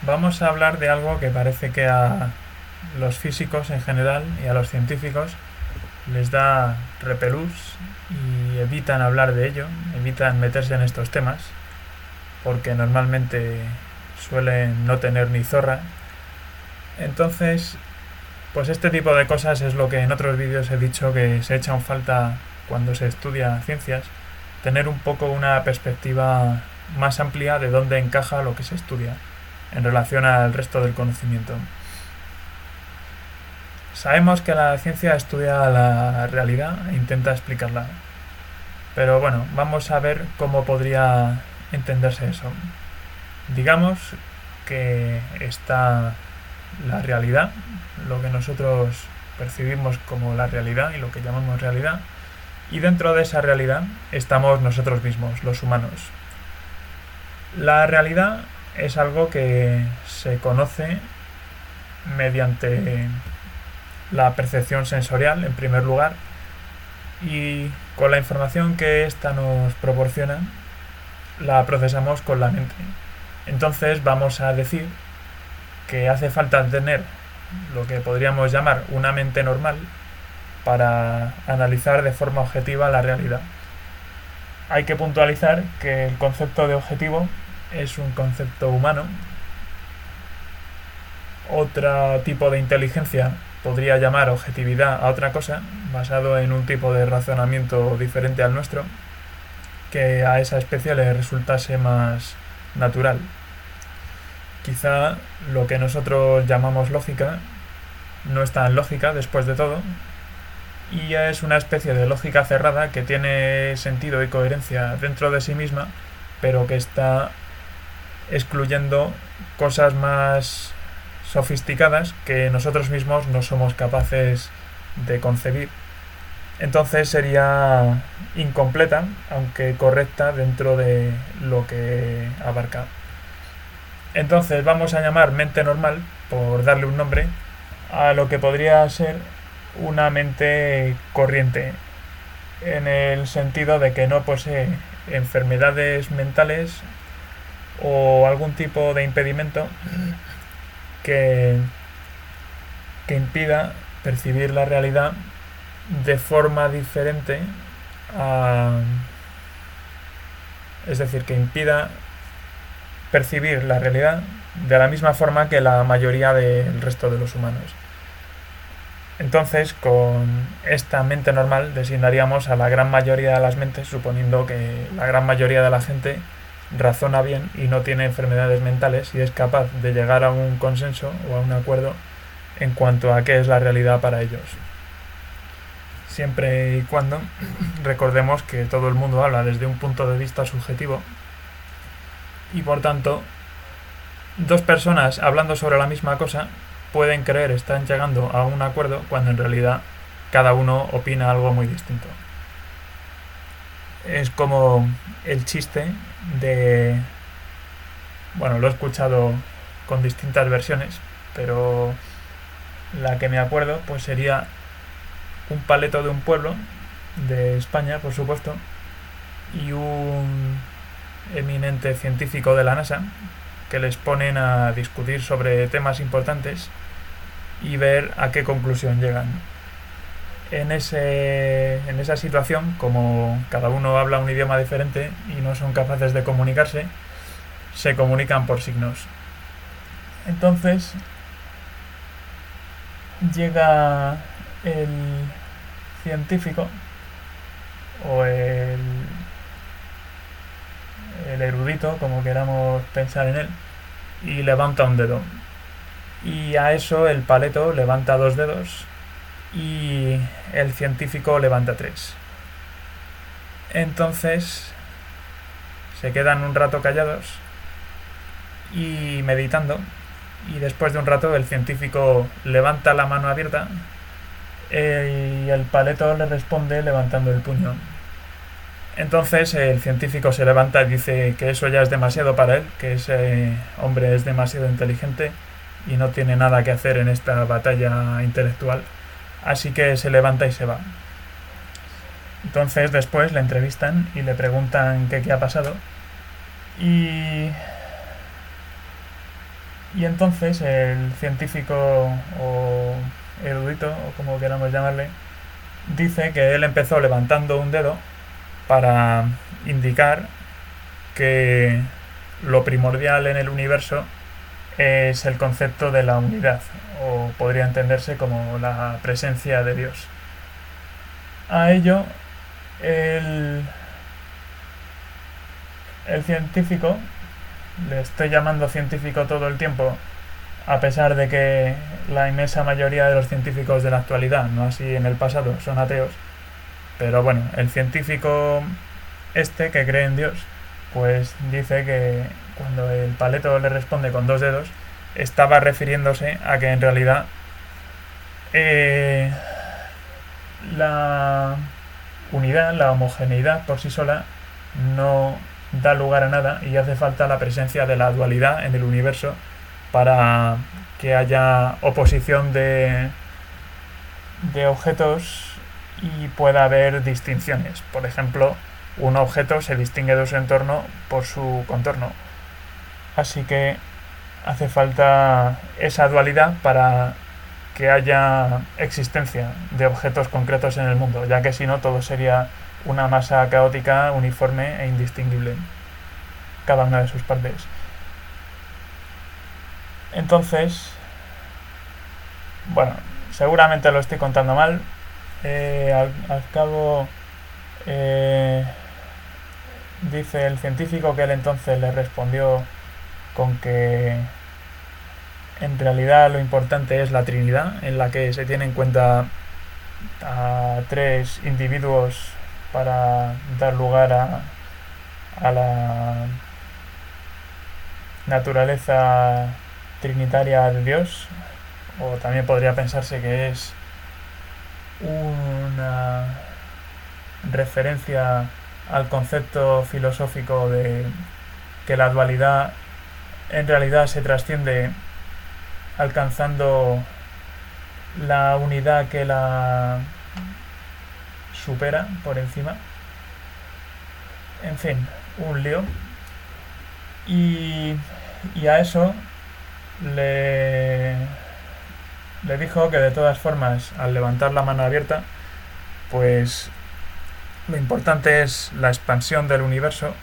Vamos a hablar de algo que parece que a los físicos en general y a los científicos les da repelús y evitan hablar de ello, evitan meterse en estos temas, porque normalmente suelen no tener ni zorra. Entonces, pues este tipo de cosas es lo que en otros vídeos he dicho que se echa en falta cuando se estudia ciencias, tener un poco una perspectiva más amplia de dónde encaja lo que se estudia en relación al resto del conocimiento. Sabemos que la ciencia estudia la realidad e intenta explicarla, pero bueno, vamos a ver cómo podría entenderse eso. Digamos que está la realidad, lo que nosotros percibimos como la realidad y lo que llamamos realidad, y dentro de esa realidad estamos nosotros mismos, los humanos. La realidad es algo que se conoce mediante la percepción sensorial, en primer lugar, y con la información que ésta nos proporciona, la procesamos con la mente. Entonces vamos a decir que hace falta tener lo que podríamos llamar una mente normal para analizar de forma objetiva la realidad. Hay que puntualizar que el concepto de objetivo es un concepto humano. Otro tipo de inteligencia podría llamar objetividad a otra cosa, basado en un tipo de razonamiento diferente al nuestro, que a esa especie le resultase más natural. Quizá lo que nosotros llamamos lógica no es tan lógica después de todo, y es una especie de lógica cerrada que tiene sentido y coherencia dentro de sí misma, pero que está excluyendo cosas más sofisticadas que nosotros mismos no somos capaces de concebir. Entonces sería incompleta, aunque correcta dentro de lo que abarca. Entonces vamos a llamar mente normal, por darle un nombre, a lo que podría ser una mente corriente, en el sentido de que no posee enfermedades mentales o algún tipo de impedimento que, que impida percibir la realidad de forma diferente a, es decir, que impida percibir la realidad de la misma forma que la mayoría del resto de los humanos. Entonces, con esta mente normal designaríamos a la gran mayoría de las mentes, suponiendo que la gran mayoría de la gente razona bien y no tiene enfermedades mentales y es capaz de llegar a un consenso o a un acuerdo en cuanto a qué es la realidad para ellos. Siempre y cuando recordemos que todo el mundo habla desde un punto de vista subjetivo y por tanto dos personas hablando sobre la misma cosa pueden creer están llegando a un acuerdo cuando en realidad cada uno opina algo muy distinto. Es como el chiste de... Bueno, lo he escuchado con distintas versiones, pero la que me acuerdo pues sería un paleto de un pueblo de España, por supuesto, y un eminente científico de la NASA que les ponen a discutir sobre temas importantes y ver a qué conclusión llegan. En esa situación, como cada uno habla un idioma diferente y no son capaces de comunicarse, se comunican por signos. Entonces llega el científico o el erudito, como queramos pensar en él, y levanta un dedo. Y a eso el paleto levanta dos dedos y el científico levanta tres. Entonces se quedan un rato callados y meditando, y después de un rato el científico levanta la mano abierta y el paleto le responde levantando el puño. Entonces el científico se levanta y dice que eso ya es demasiado para él, que ese hombre es demasiado inteligente y no tiene nada que hacer en esta batalla intelectual. Así que se levanta y se va. Entonces después le entrevistan y le preguntan qué ha pasado. Y Y entonces el científico o erudito, o como queramos llamarle, dice que él empezó levantando un dedo para indicar que lo primordial en el universo es el concepto de la unidad, o podría entenderse como la presencia de Dios. A ello, el, el científico, le estoy llamando científico todo el tiempo, a pesar de que la inmensa mayoría de los científicos de la actualidad, no así en el pasado, son ateos, pero bueno, el científico este que cree en Dios, pues dice que cuando el paleto le responde con dos dedos, estaba refiriéndose a que en realidad eh, la unidad, la homogeneidad por sí sola no da lugar a nada y hace falta la presencia de la dualidad en el universo para que haya oposición de objetos y pueda haber distinciones. Por ejemplo, un objeto se distingue de su entorno por su contorno. Así que hace falta esa dualidad para que haya existencia de objetos concretos en el mundo, ya que si no todo sería una masa caótica, uniforme e indistinguible, cada una de sus partes. Entonces, bueno, seguramente lo estoy contando mal. Al cabo, eh, dice el científico que él entonces le respondió con que en realidad lo importante es la Trinidad, en la que se tiene en cuenta a tres individuos para dar lugar a la naturaleza trinitaria de Dios, o también podría pensarse que es una referencia al concepto filosófico de que la dualidad en realidad se trasciende alcanzando la unidad que la supera por encima. En fin, un lío. Y a eso le dijo que de todas formas, al levantar la mano abierta, pues lo importante es la expansión del universo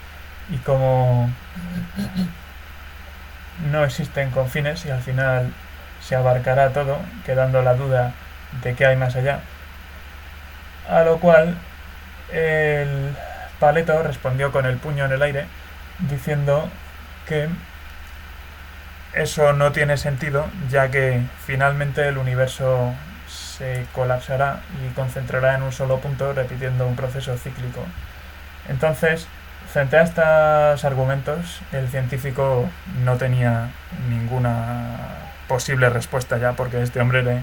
y como no existen confines y al final se abarcará todo, quedando la duda de qué hay más allá. A lo cual el paleto respondió con el puño en el aire, diciendo que eso no tiene sentido, ya que finalmente el universo se colapsará y concentrará en un solo punto, repitiendo un proceso cíclico. Entonces, frente a estos argumentos, el científico no tenía ninguna posible respuesta ya, porque este hombre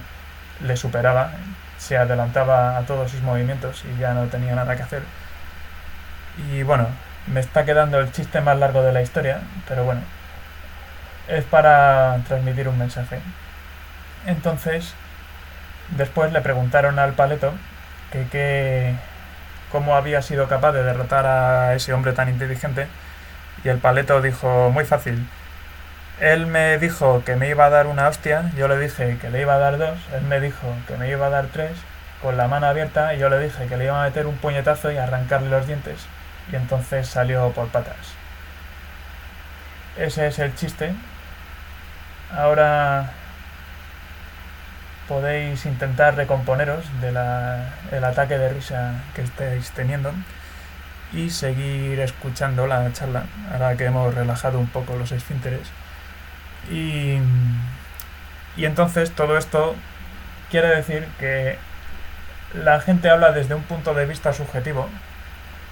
le superaba, se adelantaba a todos sus movimientos y ya no tenía nada que hacer. Y bueno, me está quedando el chiste más largo de la historia, pero bueno, es para transmitir un mensaje. Entonces, después le preguntaron al paleto que cómo había sido capaz de derrotar a ese hombre tan inteligente, y el paleto dijo: muy fácil. Él me dijo que me iba a dar una hostia, yo le dije que le iba a dar dos, él me dijo que me iba a dar tres con la mano abierta y yo le dije que le iba a meter un puñetazo y arrancarle los dientes, y entonces salió por patas. Ese es el chiste. Ahora podéis intentar recomponeros del ataque de risa que estáis teniendo y seguir escuchando la charla, ahora que hemos relajado un poco los esfínteres. Y entonces todo esto quiere decir que la gente habla desde un punto de vista subjetivo,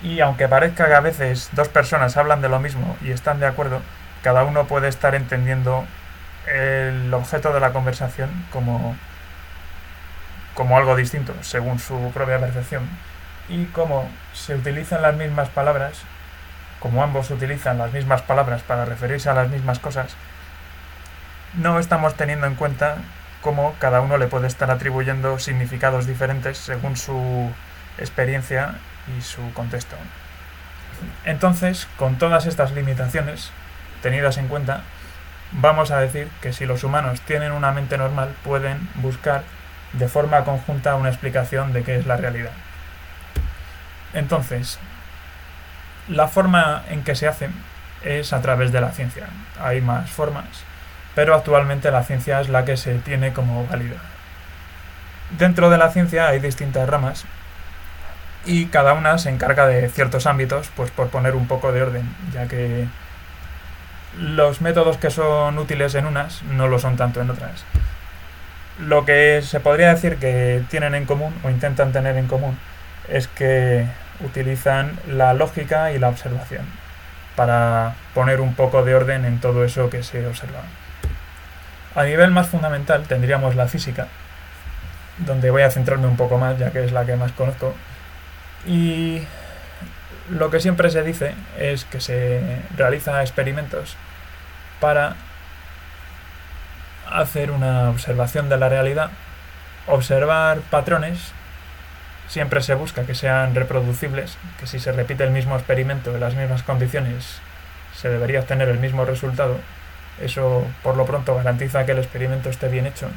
y aunque parezca que a veces dos personas hablan de lo mismo y están de acuerdo, cada uno puede estar entendiendo el objeto de la conversación como algo distinto, según su propia percepción. Y como se utilizan las mismas palabras, como ambos utilizan las mismas palabras para referirse a las mismas cosas, no estamos teniendo en cuenta cómo cada uno le puede estar atribuyendo significados diferentes según su experiencia y su contexto. Entonces, con todas estas limitaciones tenidas en cuenta, vamos a decir que si los humanos tienen una mente normal, pueden buscar de forma conjunta una explicación de qué es la realidad. Entonces, la forma en que se hace es a través de la ciencia. Hay más formas, pero actualmente la ciencia es la que se tiene como válida. Dentro de la ciencia hay distintas ramas y cada una se encarga de ciertos ámbitos, pues por poner un poco de orden, ya que los métodos que son útiles en unas no lo son tanto en otras. Lo que se podría decir que tienen en común o intentan tener en común es que utilizan la lógica y la observación para poner un poco de orden en todo eso que se observa. A nivel más fundamental tendríamos la física, donde voy a centrarme un poco más, ya que es la que más conozco. Y lo que siempre se dice es que se realizan experimentos para hacer una observación de la realidad, observar patrones. Siempre se busca que sean reproducibles, que si se repite el mismo experimento en las mismas condiciones se debería obtener el mismo resultado. Eso por lo pronto garantiza que el experimento esté bien hecho.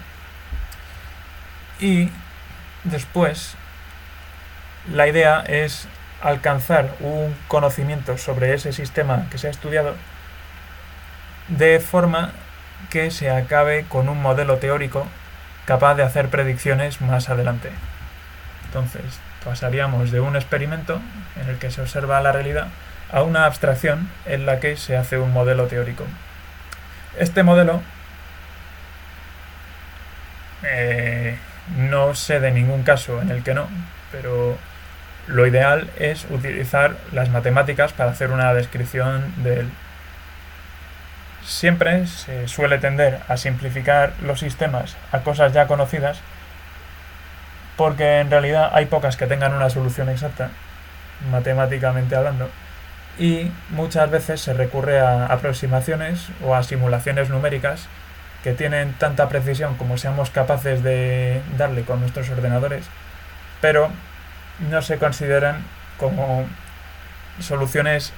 Y después la idea es alcanzar un conocimiento sobre ese sistema que se ha estudiado de forma que se acabe con un modelo teórico capaz de hacer predicciones más adelante. Entonces, pasaríamos de un experimento en el que se observa la realidad a una abstracción en la que se hace un modelo teórico. Este modelo no sé de ningún caso en el que no, pero lo ideal es utilizar las matemáticas para hacer una descripción de él. Siempre se suele tender a simplificar los sistemas a cosas ya conocidas, porque en realidad hay pocas que tengan una solución exacta, matemáticamente hablando, y muchas veces se recurre a aproximaciones o a simulaciones numéricas que tienen tanta precisión como seamos capaces de darle con nuestros ordenadores, pero no se consideran como soluciones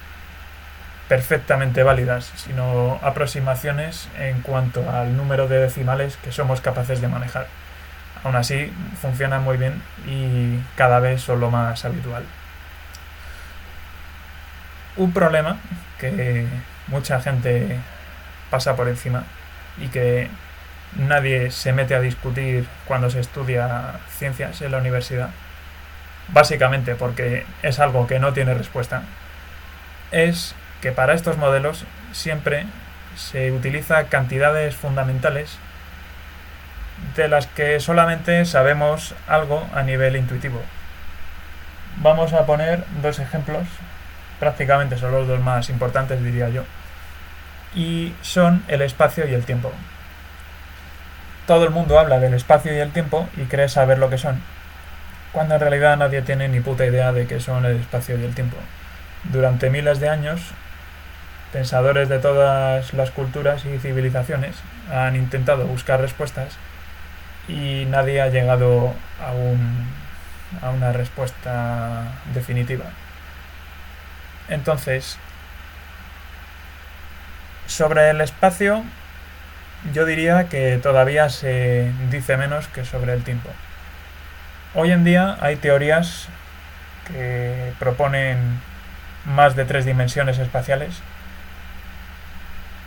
perfectamente válidas, sino aproximaciones en cuanto al número de decimales que somos capaces de manejar. Aún así, funcionan muy bien y cada vez son lo más habitual. Un problema que mucha gente pasa por encima y que nadie se mete a discutir cuando se estudia ciencias en la universidad, básicamente porque es algo que no tiene respuesta, es que para estos modelos siempre se utiliza cantidades fundamentales de las que solamente sabemos algo a nivel intuitivo. Vamos a poner dos ejemplos, prácticamente son los dos más importantes, diría yo, y son el espacio y el tiempo. Todo el mundo habla del espacio y el tiempo y cree saber lo que son, cuando en realidad nadie tiene ni puta idea de qué son el espacio y el tiempo. Durante miles de años, pensadores de todas las culturas y civilizaciones han intentado buscar respuestas y nadie ha llegado a una respuesta definitiva. Entonces, sobre el espacio, yo diría que todavía se dice menos que sobre el tiempo. Hoy en día hay teorías que proponen más de 3 dimensiones espaciales.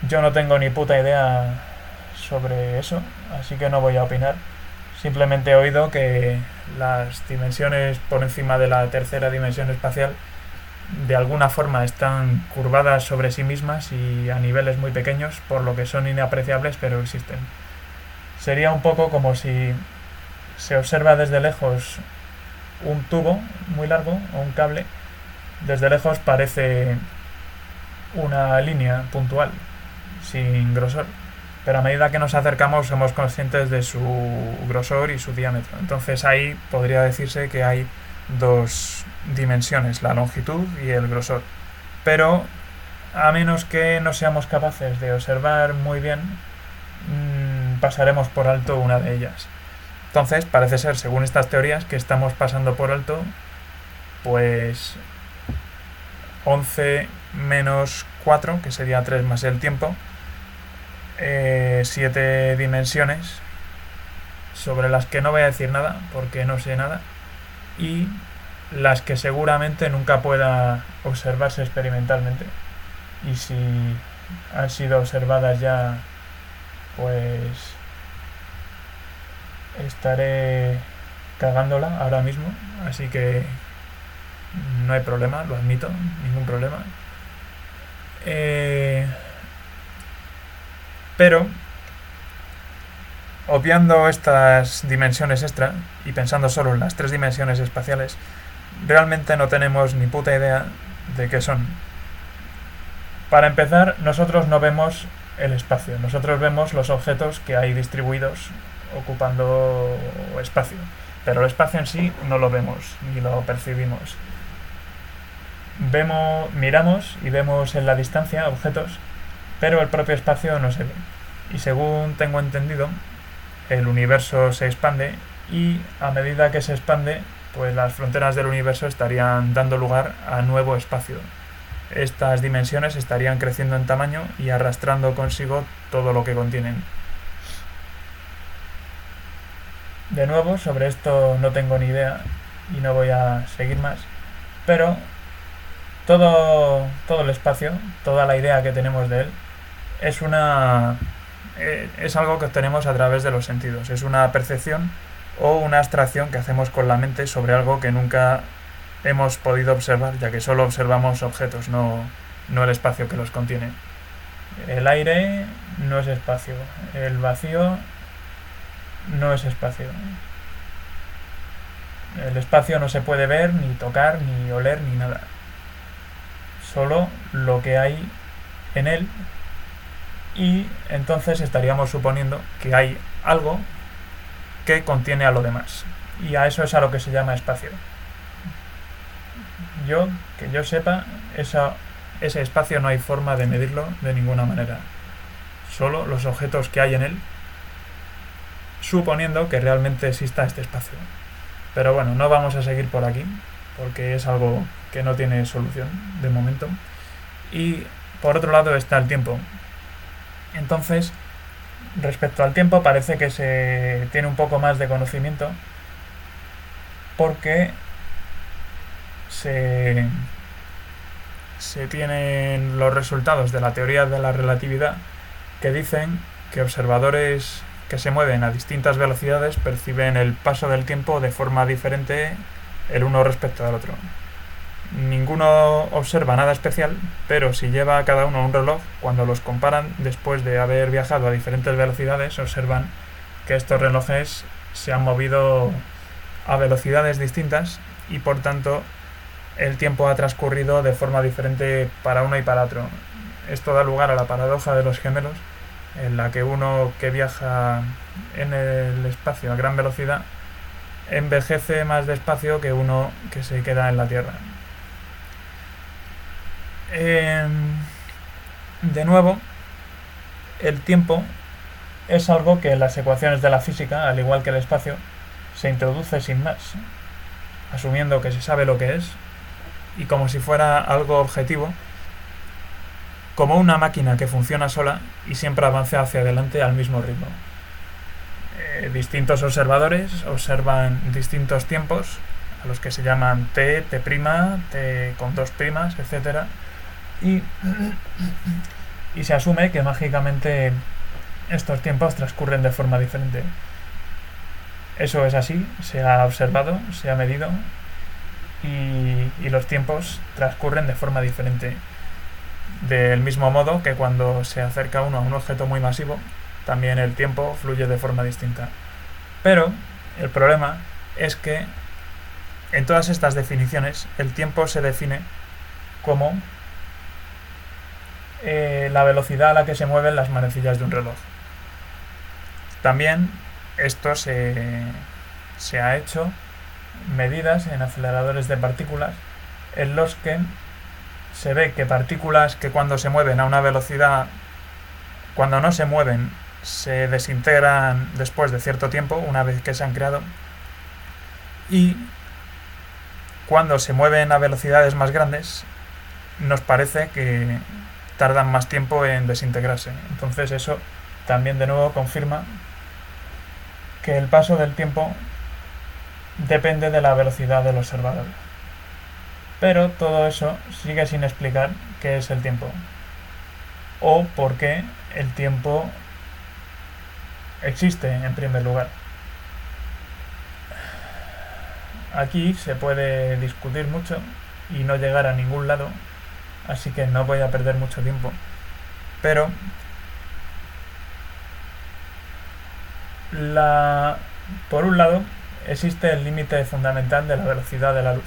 Yo no tengo ni puta idea sobre eso, así que no voy a opinar. Simplemente he oído que las dimensiones por encima de la tercera dimensión espacial de alguna forma están curvadas sobre sí mismas y a niveles muy pequeños, por lo que son inapreciables, pero existen. Sería un poco como si se observa desde lejos un tubo muy largo o un cable. Desde lejos parece una línea puntual, sin grosor, pero a medida que nos acercamos somos conscientes de su grosor y su diámetro. Entonces ahí podría decirse que hay dos dimensiones, la longitud y el grosor, pero a menos que no seamos capaces de observar muy bien, pasaremos por alto una de ellas. Entonces parece ser, según estas teorías, que estamos pasando por alto pues 11 menos 4, que sería 3 más el tiempo, 7 dimensiones sobre las que no voy a decir nada porque no sé nada, y las que seguramente nunca pueda observarse experimentalmente, y si han sido observadas ya, pues estaré cagándola ahora mismo, así que no hay problema, lo admito, ningún problema. Pero obviando estas dimensiones extra y pensando solo en las 3 dimensiones espaciales, realmente no tenemos ni puta idea de qué son. Para empezar, nosotros no vemos el espacio, nosotros vemos los objetos que hay distribuidos ocupando espacio, pero el espacio en sí no lo vemos ni lo percibimos. Miramos y vemos en la distancia objetos, pero el propio espacio no se ve. Y según tengo entendido, el universo se expande, y a medida que se expande, pues las fronteras del universo estarían dando lugar a nuevo espacio. Estas dimensiones estarían creciendo en tamaño y arrastrando consigo todo lo que contienen. De nuevo, sobre esto no tengo ni idea y no voy a seguir más, pero todo el espacio, toda la idea que tenemos de él, es algo que obtenemos a través de los sentidos. Es una percepción o una abstracción que hacemos con la mente sobre algo que nunca hemos podido observar, ya que solo observamos objetos, no el espacio que los contiene. El aire no es espacio, el vacío no es espacio. El espacio no se puede ver, ni tocar, ni oler, ni nada. Solo lo que hay en él, y entonces estaríamos suponiendo que hay algo que contiene a lo demás, y a eso es a lo que se llama espacio. Que yo sepa, ese espacio no hay forma de medirlo de ninguna manera, solo los objetos que hay en él, suponiendo que realmente exista este espacio. Pero bueno, no vamos a seguir por aquí porque es algo que no tiene solución de momento. Y por otro lado está el tiempo. Entonces, respecto al tiempo, parece que se tiene un poco más de conocimiento, porque se tienen los resultados de la teoría de la relatividad, que dicen que observadores que se mueven a distintas velocidades perciben el paso del tiempo de forma diferente el uno respecto al otro. Ninguno observa nada especial, pero si lleva cada uno un reloj, cuando los comparan después de haber viajado a diferentes velocidades, observan que estos relojes se han movido a velocidades distintas, y por tanto el tiempo ha transcurrido de forma diferente para uno y para otro. Esto da lugar a la paradoja de los gemelos, en la que uno que viaja en el espacio a gran velocidad envejece más despacio que uno que se queda en la Tierra. De nuevo, el tiempo es algo que en las ecuaciones de la física, al igual que el espacio, se introduce sin más, asumiendo que se sabe lo que es, y como si fuera algo objetivo, como una máquina que funciona sola y siempre avanza hacia adelante al mismo ritmo. Distintos observadores observan distintos tiempos, a los que se llaman t, t', t con 2', etc. Y se asume que mágicamente estos tiempos transcurren de forma diferente. Eso es así, se ha observado, se ha medido, y los tiempos transcurren de forma diferente. Del mismo modo que cuando se acerca uno a un objeto muy masivo, también el tiempo fluye de forma distinta. Pero el problema es que en todas estas definiciones el tiempo se define como la velocidad a la que se mueven las manecillas de un reloj. También esto se ha hecho medidas en aceleradores de partículas, en los que se ve que partículas que cuando se mueven a una velocidad, cuando no se mueven, se desintegran después de cierto tiempo, una vez que se han creado, y cuando se mueven a velocidades más grandes, nos parece que tardan más tiempo en desintegrarse. Entonces eso también de nuevo confirma que el paso del tiempo depende de la velocidad del observador. Pero todo eso sigue sin explicar qué es el tiempo o por qué el tiempo existe en primer lugar. Aquí se puede discutir mucho y no llegar a ningún lado, así que no voy a perder mucho tiempo. Pero por un lado existe el límite fundamental de la velocidad de la luz,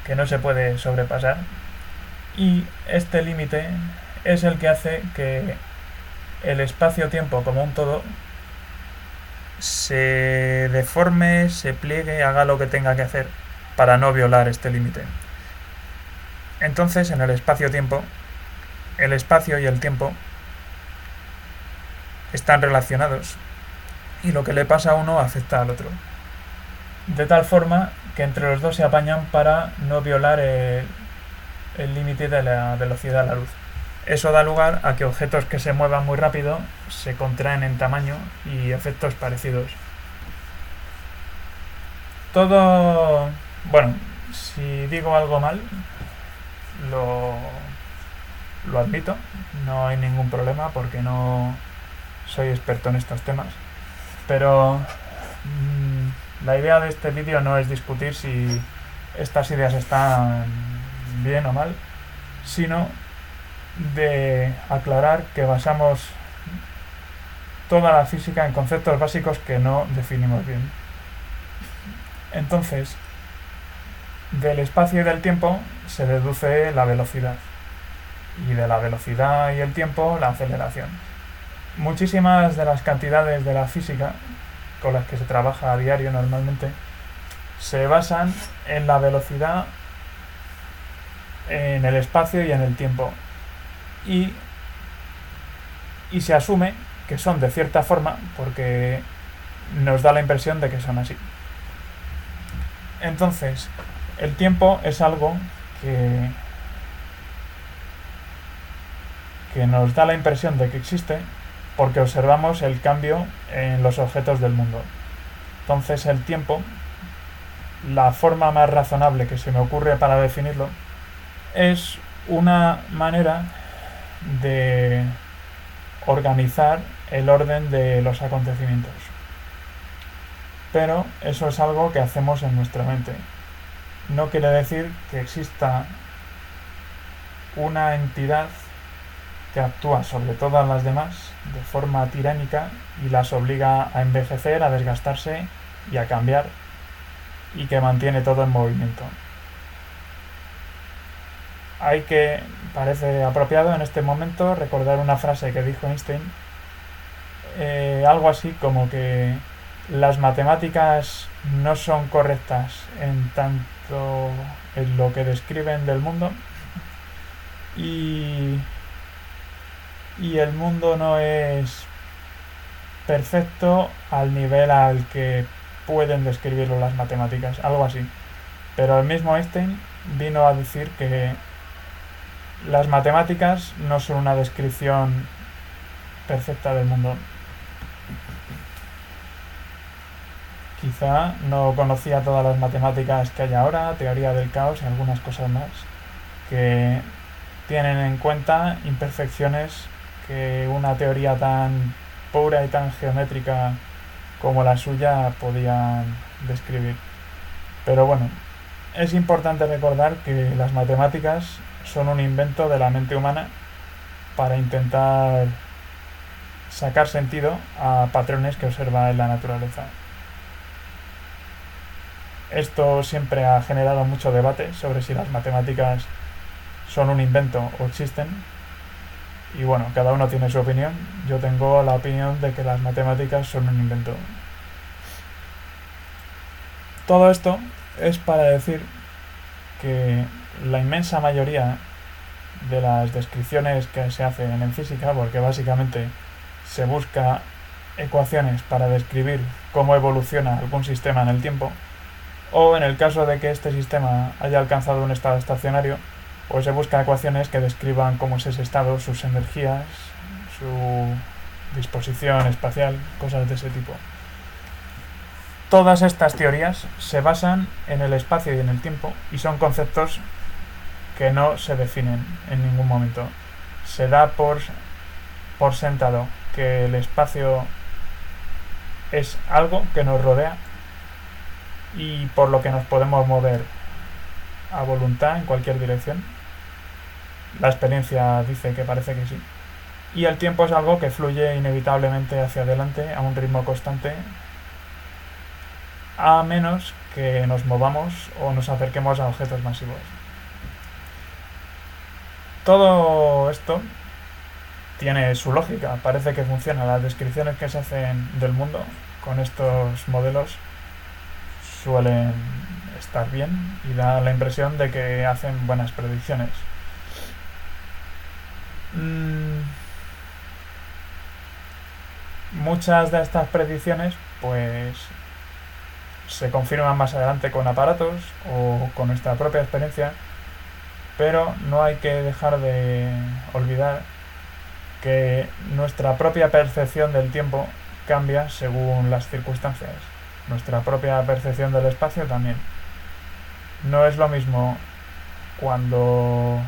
que no se puede sobrepasar, y este límite es el que hace que el espacio-tiempo como un todo se deforme, se pliegue, haga lo que tenga que hacer para no violar este límite. Entonces, en el espacio-tiempo, el espacio y el tiempo están relacionados y lo que le pasa a uno afecta al otro, de tal forma que entre los dos se apañan para no violar el límite de la velocidad de la luz. Eso da lugar a que objetos que se muevan muy rápido se contraen en tamaño y efectos parecidos. Bueno, si digo algo mal, lo admito, no hay ningún problema porque no soy experto en estos temas. Pero la idea de este vídeo no es discutir si estas ideas están bien o mal, sino de aclarar que basamos toda la física en conceptos básicos que no definimos bien. Entonces, del espacio y del tiempo se deduce la velocidad, y de la velocidad y el tiempo la aceleración. Muchísimas de las cantidades de la física con las que se trabaja a diario normalmente se basan en la velocidad, en el espacio y en el tiempo, y se asume que son de cierta forma porque nos da la impresión de que son así. Entonces, el tiempo es algo que nos da la impresión de que existe porque observamos el cambio en los objetos del mundo. Entonces, el tiempo, la forma más razonable que se me ocurre para definirlo, es una manera de organizar el orden de los acontecimientos. Pero eso es algo que hacemos en nuestra mente. No quiere decir que exista una entidad que actúa sobre todas las demás de forma tiránica y las obliga a envejecer, a desgastarse y a cambiar, y que mantiene todo en movimiento. Parece apropiado en este momento recordar una frase que dijo Einstein, algo así como que las matemáticas no son correctas en tanto en lo que describen del mundo, y el mundo no es perfecto al nivel al que pueden describirlo las matemáticas, algo así. Pero el mismo Einstein vino a decir que las matemáticas no son una descripción perfecta del mundo. Quizá no conocía todas las matemáticas que hay ahora, teoría del caos y algunas cosas más, que tienen en cuenta imperfecciones que una teoría tan pura y tan geométrica como la suya podían describir. Pero bueno, es importante recordar que las matemáticas son un invento de la mente humana para intentar sacar sentido a patrones que observa en la naturaleza. Esto siempre ha generado mucho debate sobre si las matemáticas son un invento o existen. Y bueno, cada uno tiene su opinión. Yo tengo la opinión de que las matemáticas son un invento. Todo esto es para decir que la inmensa mayoría de las descripciones que se hacen en física, porque básicamente se busca ecuaciones para describir cómo evoluciona algún sistema en el tiempo, o en el caso de que este sistema haya alcanzado un estado estacionario, pues se busca ecuaciones que describan cómo es ese estado, sus energías, disposición espacial, cosas de ese tipo. Todas estas teorías se basan en el espacio y en el tiempo y son conceptos que no se definen en ningún momento. Se da por sentado que el espacio es algo que nos rodea y por lo que nos podemos mover a voluntad en cualquier dirección. La experiencia dice que parece que sí. Y el tiempo es algo que fluye inevitablemente hacia adelante a un ritmo constante, a menos que nos movamos o nos acerquemos a objetos masivos. Todo esto tiene su lógica, parece que funciona. Las descripciones que se hacen del mundo con estos modelos suelen estar bien y da la impresión de que hacen buenas predicciones. Muchas de estas predicciones pues se confirman más adelante con aparatos o con nuestra propia experiencia, pero no hay que dejar de olvidar que nuestra propia percepción del tiempo cambia según las circunstancias. Nuestra propia percepción del espacio también. No es lo mismo cuando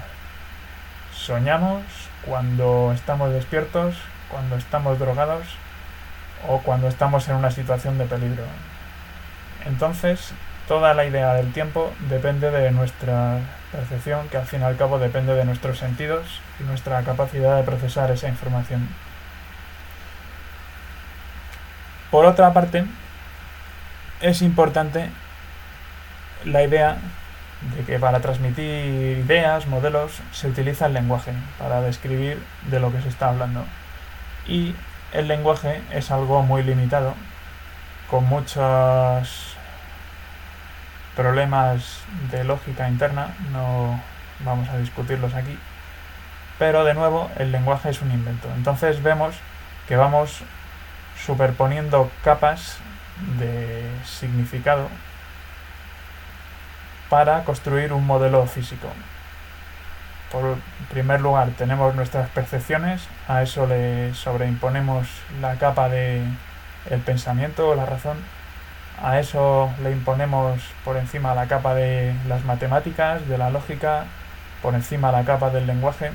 soñamos, cuando estamos despiertos, cuando estamos drogados o cuando estamos en una situación de peligro. Entonces, toda la idea del tiempo depende de nuestra percepción, que al fin y al cabo depende de nuestros sentidos y nuestra capacidad de procesar esa información. Por otra parte, es importante la idea de que para transmitir ideas, modelos, se utiliza el lenguaje para describir de lo que se está hablando. Y el lenguaje es algo muy limitado, con muchos problemas de lógica interna, no vamos a discutirlos aquí, pero de nuevo el lenguaje es un invento. Entonces vemos que vamos superponiendo capas de significado para construir un modelo físico. Por primer lugar tenemos nuestras percepciones, a eso le sobreimponemos la capa de el pensamiento o la razón, a eso le imponemos por encima la capa de las matemáticas, de la lógica, por encima la capa del lenguaje.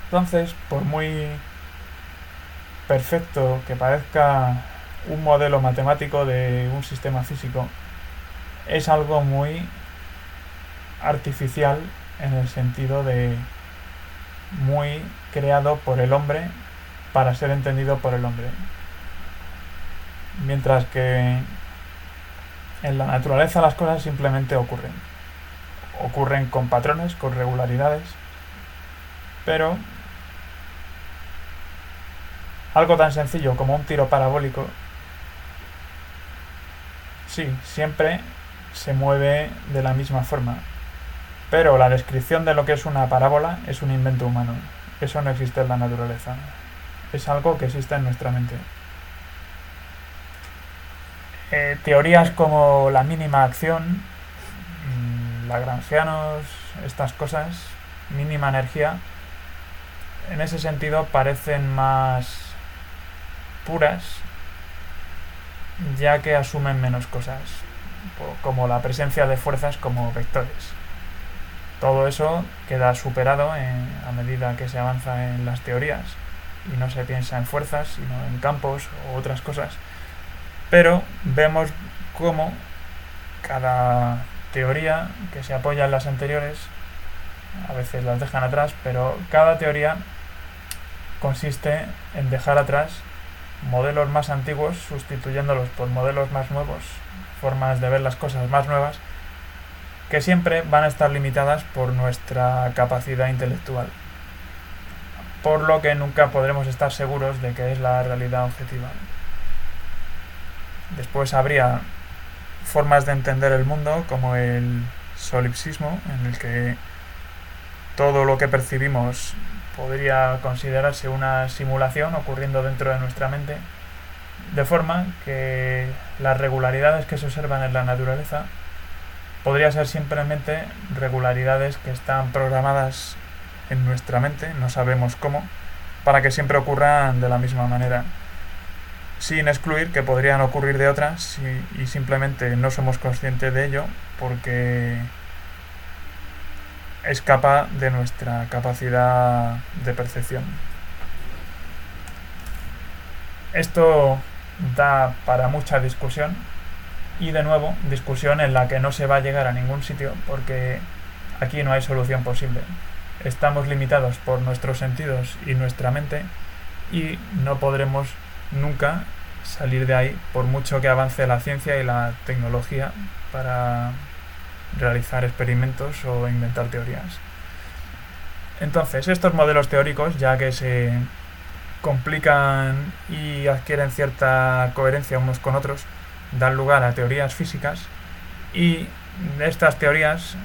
Entonces, por muy perfecto que parezca un modelo matemático de un sistema físico, es algo muy artificial en el sentido de muy creado por el hombre para ser entendido por el hombre. Mientras que en la naturaleza las cosas simplemente ocurren. Ocurren con patrones, con regularidades, pero algo tan sencillo como un tiro parabólico, sí, siempre se mueve de la misma forma. Pero la descripción de lo que es una parábola es un invento humano. Eso no existe en la naturaleza. Es algo que existe en nuestra mente. Teorías como la mínima acción, lagrangianos, estas cosas, mínima energía, en ese sentido parecen más puras, ya que asumen menos cosas, como la presencia de fuerzas como vectores. Todo eso queda superado a medida que se avanza en las teorías y no se piensa en fuerzas, sino en campos o otras cosas. Pero vemos cómo cada teoría que se apoya en las anteriores, a veces las dejan atrás, pero cada teoría consiste en dejar atrás modelos más antiguos, sustituyéndolos por modelos más nuevos, formas de ver las cosas más nuevas, que siempre van a estar limitadas por nuestra capacidad intelectual, por lo que nunca podremos estar seguros de que es la realidad objetiva. Después habría formas de entender el mundo como el solipsismo, en el que todo lo que percibimos podría considerarse una simulación ocurriendo dentro de nuestra mente, de forma que las regularidades que se observan en la naturaleza podría ser simplemente regularidades que están programadas en nuestra mente, no sabemos cómo, para que siempre ocurran de la misma manera, sin excluir que podrían ocurrir de otras y simplemente no somos conscientes de ello porque escapa de nuestra capacidad de percepción. Esto da para mucha discusión y, de nuevo, discusión en la que no se va a llegar a ningún sitio porque aquí no hay solución posible. Estamos limitados por nuestros sentidos y nuestra mente y no podremos nunca salir de ahí por mucho que avance la ciencia y la tecnología para realizar experimentos o inventar teorías. Entonces, estos modelos teóricos, ya que se complican y adquieren cierta coherencia unos con otros, dan lugar a teorías físicas y estas teorías,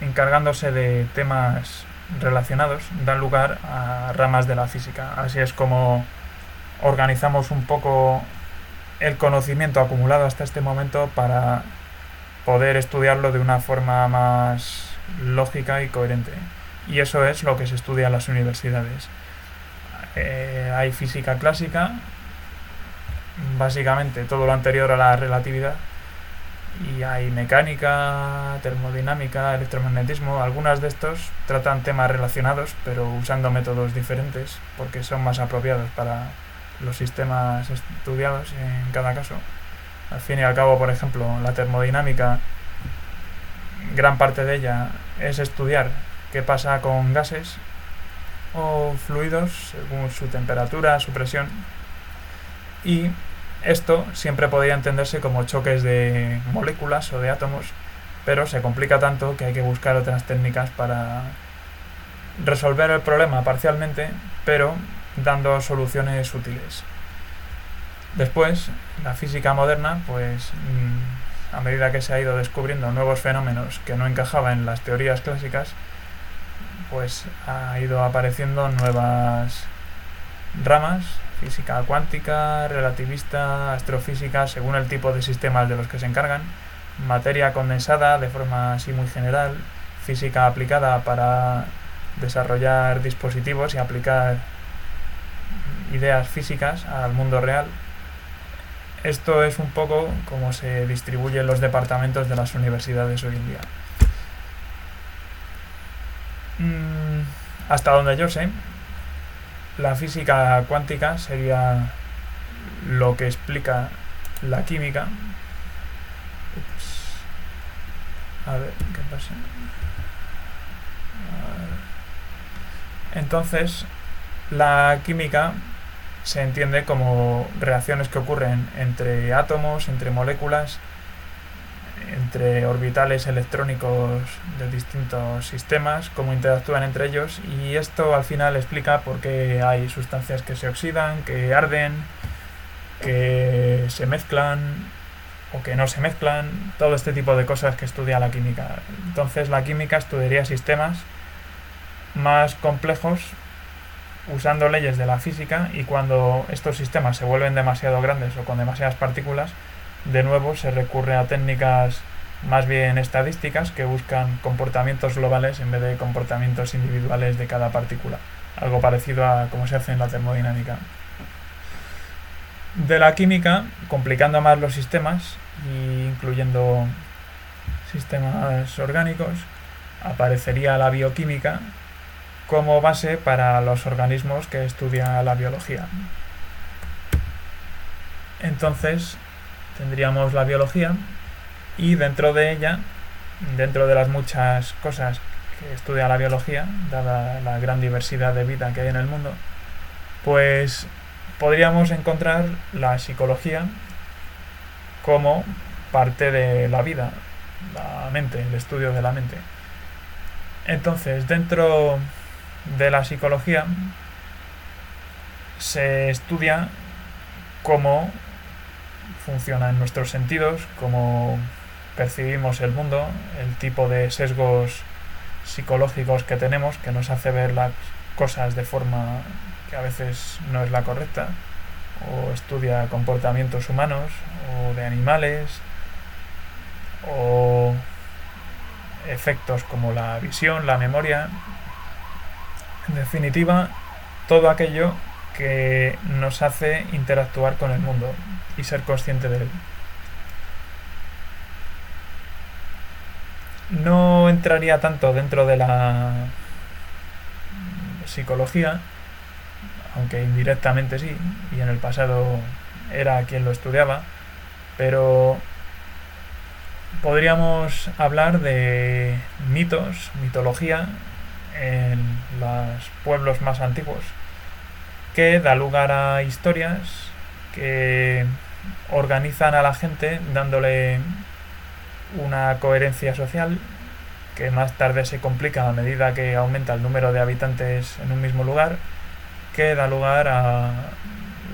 encargándose de temas relacionados, dan lugar a ramas de la física. Así es como organizamos un poco el conocimiento acumulado hasta este momento para poder estudiarlo de una forma más lógica y coherente. Y eso es lo que se estudia en las universidades. Hay física clásica, básicamente todo lo anterior a la relatividad, y hay mecánica, termodinámica, electromagnetismo. Algunas de estos tratan temas relacionados, pero usando métodos diferentes porque son más apropiados para los sistemas estudiados en cada caso. Al fin y al cabo, por ejemplo, la termodinámica, gran parte de ella es estudiar qué pasa con gases o fluidos según su temperatura, su presión, y esto siempre podría entenderse como choques de moléculas o de átomos, pero se complica tanto que hay que buscar otras técnicas para resolver el problema parcialmente, pero dando soluciones útiles. Después, la física moderna, pues a medida que se ha ido descubriendo nuevos fenómenos que no encajaban en las teorías clásicas, pues ha ido apareciendo nuevas ramas: física cuántica, relativista, astrofísica, según el tipo de sistemas de los que se encargan, materia condensada de forma así muy general, física aplicada para desarrollar dispositivos y aplicar ideas físicas al mundo real. Esto es un poco como se distribuyen los departamentos de las universidades hoy en día. Hasta donde yo sé, la física cuántica sería lo que explica la química. A ver, ¿qué pasa? Entonces, la química se entiende como reacciones que ocurren entre átomos, entre moléculas, entre orbitales electrónicos de distintos sistemas, cómo interactúan entre ellos, y esto al final explica por qué hay sustancias que se oxidan, que arden, que se mezclan o que no se mezclan, todo este tipo de cosas que estudia la química. Entonces la química estudiaría sistemas más complejos usando leyes de la física, y cuando estos sistemas se vuelven demasiado grandes o con demasiadas partículas, de nuevo se recurre a técnicas más bien estadísticas que buscan comportamientos globales en vez de comportamientos individuales de cada partícula, algo parecido a como se hace en la termodinámica. De la química, complicando más los sistemas e incluyendo sistemas orgánicos, aparecería la bioquímica como base para los organismos que estudia la biología. Entonces tendríamos la biología, y dentro de ella, dentro de las muchas cosas que estudia la biología, dada la gran diversidad de vida que hay en el mundo, pues podríamos encontrar la psicología como parte de la vida, la mente, el estudio de la mente. Entonces, dentro de la psicología se estudia cómo funcionan nuestros sentidos, cómo percibimos el mundo, el tipo de sesgos psicológicos que tenemos, que nos hace ver las cosas de forma que a veces no es la correcta, o estudia comportamientos humanos o de animales, o efectos como la visión, la memoria. En definitiva, todo aquello que nos hace interactuar con el mundo y ser consciente de él. No entraría tanto dentro de la psicología, aunque indirectamente sí, y en el pasado era quien lo estudiaba, pero podríamos hablar de mitos, mitología en los pueblos más antiguos, que da lugar a historias que organizan a la gente dándole una coherencia social que más tarde se complica a medida que aumenta el número de habitantes en un mismo lugar, que da lugar a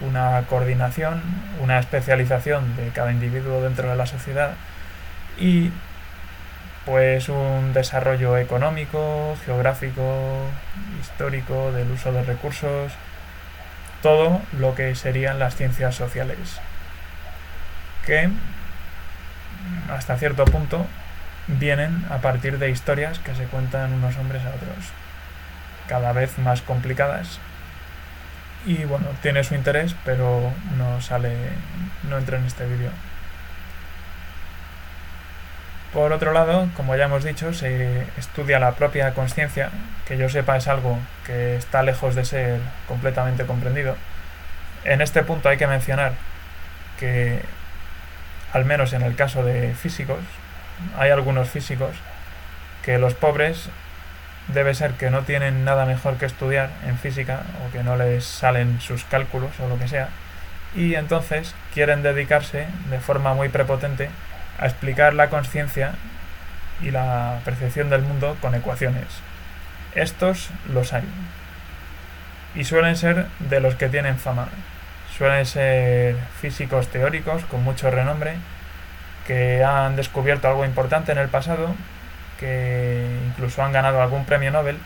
una coordinación, una especialización de cada individuo dentro de la sociedad y pues un desarrollo económico, geográfico, histórico, del uso de recursos, todo lo que serían las ciencias sociales, que hasta cierto punto vienen a partir de historias que se cuentan unos hombres a otros, cada vez más complicadas. Y bueno, tiene su interés, pero no entra en este vídeo. Por otro lado, como ya hemos dicho, se estudia la propia consciencia, que yo sepa es algo que está lejos de ser completamente comprendido. En este punto hay que mencionar que, al menos en el caso de físicos, hay algunos físicos que los pobres debe ser que no tienen nada mejor que estudiar en física o que no les salen sus cálculos o lo que sea, y entonces quieren dedicarse de forma muy prepotente a explicar la consciencia y la percepción del mundo con ecuaciones. Estos los hay y suelen ser de los que tienen fama. Suelen ser físicos teóricos con mucho renombre que han descubierto algo importante en el pasado, que incluso han ganado algún premio Nobel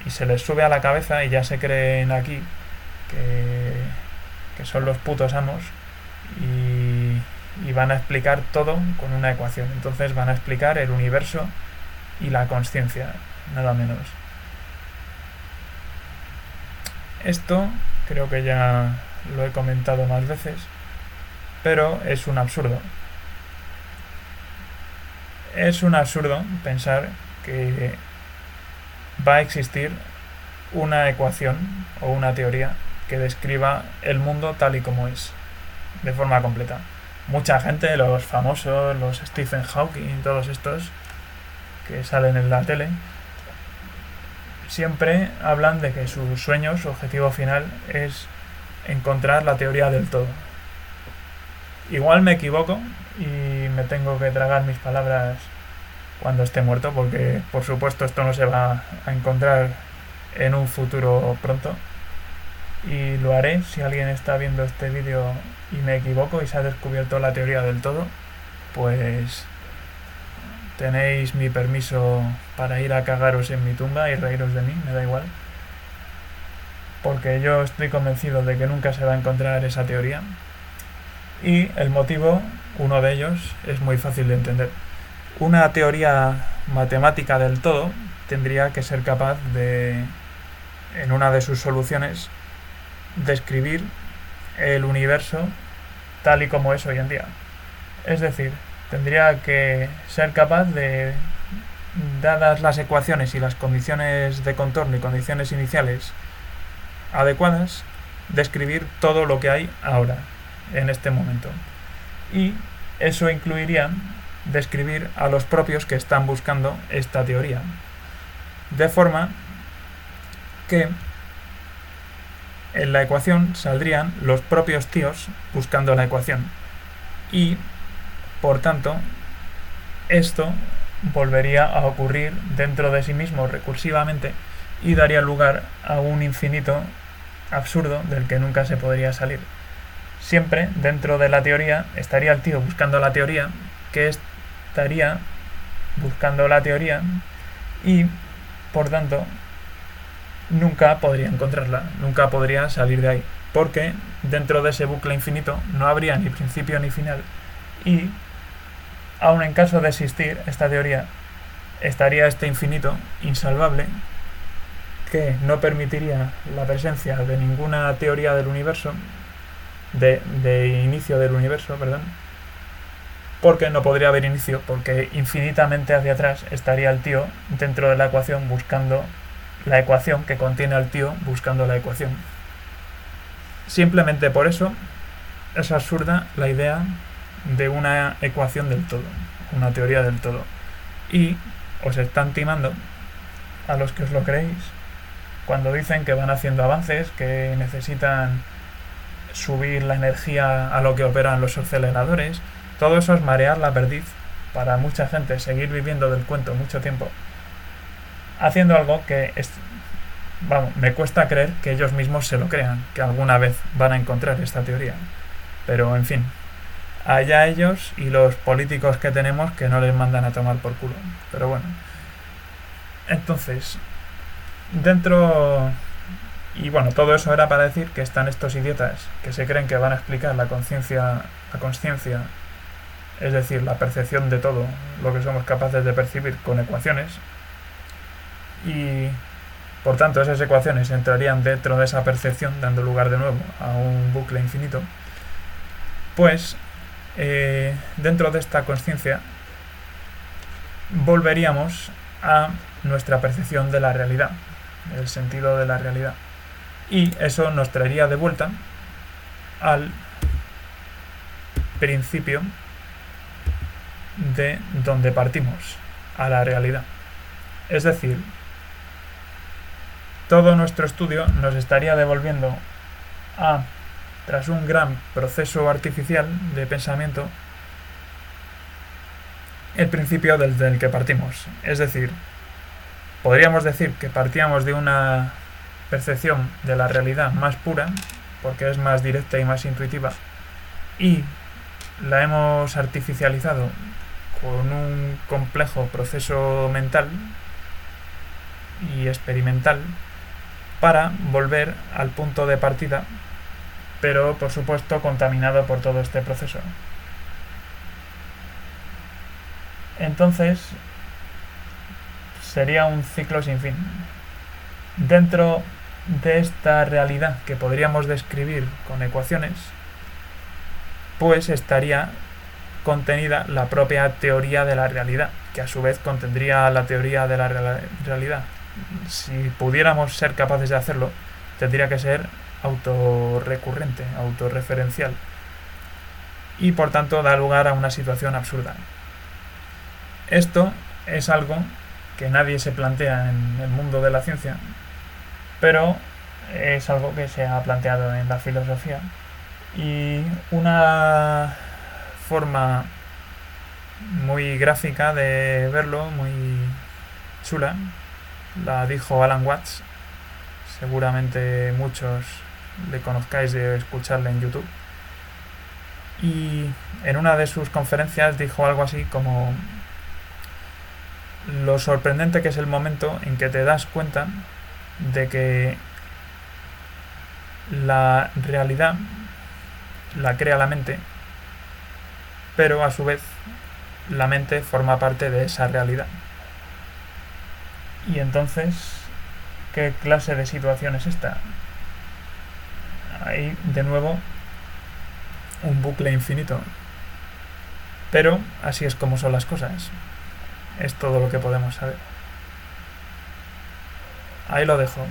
y se les sube a la cabeza y ya se creen aquí que son los putos amos y van a explicar todo con una ecuación. Entonces van a explicar el universo y la consciencia, nada menos. Esto creo que ya lo he comentado más veces, pero es un absurdo. Es un absurdo pensar que va a existir una ecuación o una teoría que describa el mundo tal y como es, de forma completa. Mucha gente, los famosos, los Stephen Hawking, todos estos que salen en la tele, siempre hablan de que su sueño, su objetivo final es encontrar la teoría del todo. Igual me equivoco y me tengo que tragar mis palabras cuando esté muerto, porque por supuesto esto no se va a encontrar en un futuro pronto, y lo haré si alguien está viendo este vídeo y me equivoco y se ha descubierto la teoría del todo, pues tenéis mi permiso para ir a cagaros en mi tumba y reíros de mí, me da igual, porque yo estoy convencido de que nunca se va a encontrar esa teoría. Y el motivo, uno de ellos, es muy fácil de entender. Una teoría matemática del todo tendría que ser capaz de, en una de sus soluciones, describir el universo tal y como es hoy en día. Es decir, tendría que ser capaz de, dadas las ecuaciones y las condiciones de contorno y condiciones iniciales adecuadas, describir todo lo que hay ahora, en este momento. Y eso incluiría describir a los propios que están buscando esta teoría, de forma que en la ecuación saldrían los propios tíos buscando la ecuación, y por tanto esto volvería a ocurrir dentro de sí mismo recursivamente y daría lugar a un infinito absurdo del que nunca se podría salir. Siempre dentro de la teoría estaría el tío buscando la teoría, que estaría buscando la teoría, y por tanto nunca podría encontrarla, nunca podría salir de ahí, porque dentro de ese bucle infinito no habría ni principio ni final, y aun en caso de existir esta teoría, estaría este infinito insalvable que no permitiría la presencia de ninguna teoría del universo, de inicio del universo, perdón, porque no podría haber inicio, porque infinitamente hacia atrás estaría el tío dentro de la ecuación buscando la ecuación que contiene al tío buscando la ecuación. Simplemente por eso es absurda la idea de una ecuación del todo, una teoría del todo. Y os están timando, a los que os lo creéis, cuando dicen que van haciendo avances, que necesitan subir la energía a lo que operan los aceleradores. Todo eso es marear la perdiz para mucha gente seguir viviendo del cuento mucho tiempo, haciendo algo que me cuesta creer que ellos mismos se lo crean, que alguna vez van a encontrar esta teoría. Pero en fin, allá ellos y los políticos que tenemos que no les mandan a tomar por culo. Pero bueno, entonces, y bueno, todo eso era para decir que están estos idiotas que se creen que van a explicar la consciencia, es decir, la percepción de todo lo que somos capaces de percibir con ecuaciones, y por tanto esas ecuaciones entrarían dentro de esa percepción, dando lugar de nuevo a un bucle infinito. Pues dentro de esta consciencia volveríamos a nuestra percepción de la realidad, el sentido de la realidad, y eso nos traería de vuelta al principio de donde partimos, a la realidad. Es decir, todo nuestro estudio nos estaría devolviendo tras un gran proceso artificial de pensamiento, el principio desde el que partimos. Es decir, podríamos decir que partíamos de una percepción de la realidad más pura, porque es más directa y más intuitiva, y la hemos artificializado con un complejo proceso mental y experimental para volver al punto de partida, pero por supuesto contaminado por todo este proceso. Entonces sería un ciclo sin fin. Dentro de esta realidad que podríamos describir con ecuaciones, pues estaría contenida la propia teoría de la realidad, que a su vez contendría la teoría de la realidad. Si pudiéramos ser capaces de hacerlo, tendría que ser autorrecurrente, autorreferencial, y por tanto da lugar a una situación absurda. Esto es algo que nadie se plantea en el mundo de la ciencia, pero es algo que se ha planteado en la filosofía, y una forma muy gráfica de verlo, muy chula, la dijo Alan Watts. Seguramente muchos le conozcáis de escucharle en YouTube, y en una de sus conferencias dijo algo así como: lo sorprendente que es el momento en que te das cuenta de que la realidad la crea la mente, pero a su vez la mente forma parte de esa realidad. Y entonces, ¿qué clase de situación es esta? Hay de nuevo un bucle infinito, pero así es como son las cosas. Es todo lo que podemos saber. Ahí lo dejo.